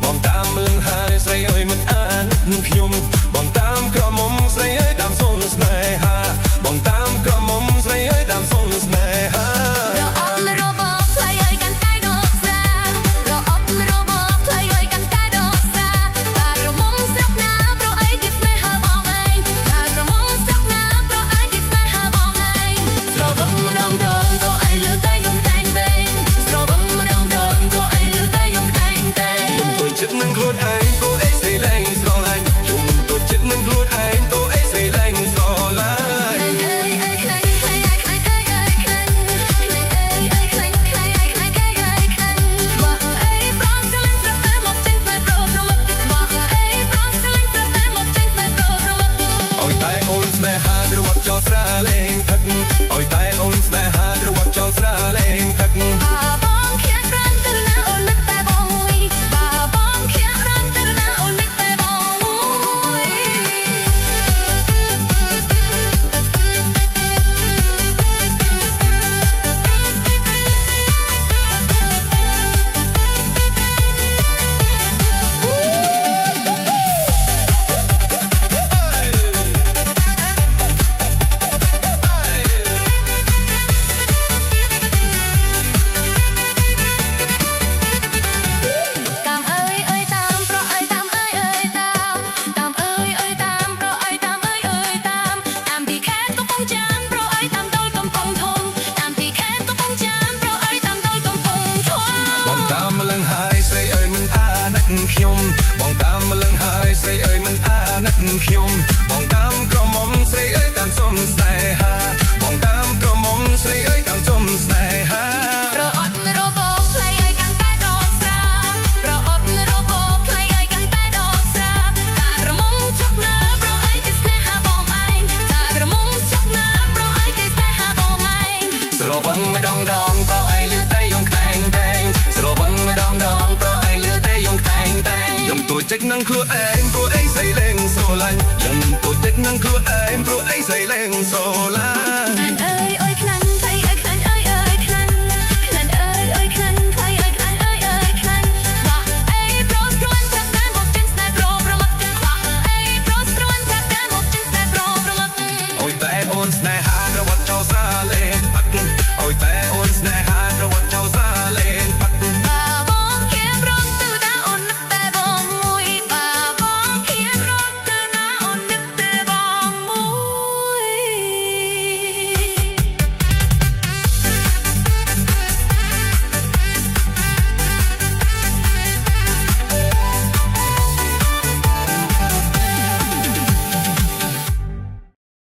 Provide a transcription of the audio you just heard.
បងតាមលឹងហើយស្រីអើយមិនអានខ្ញុំបងតាមក្រមុំស្រីអើយតាមសូនស្នេហាបងតាមក្រមុំស្រីអើយតាមសូនស្នេហា ខ្ញុំបងតាមលឹងហើយស្រីអើយមិនអាណិតខ្ញុំបងតាមក្រមុំស្រីអើយតាមសុំស្នេហាបងតាមក្រមុំស្រីអើយតាមសុំស្នេហាប្រអត់របបផ្លៃអើយកាន់តែដកស្រាប្រអត់របបផ្លៃអើយកាន់តែដកស្រាតាក្រមុំជប់ណាប្រអើយគេស្នេហាបងឯងតាក្រមុំជប់ណាប្រអើយគេស្នេហាបងឯងស្រវឹងម្ដងដងប្រអើយលឺតែយងខ្តែងតែងស្រវឹងម្ដងដងប្រអើយលឺតែយងខ្តែងតែងយំទួចចិត្តនឹងខ្លួនឯងព្រោះអីស្អីលេងស្រឡាញ់យំទួចចិត្តនឹងខ្លួនឯងព្រោះអីស្អីលេងស្រ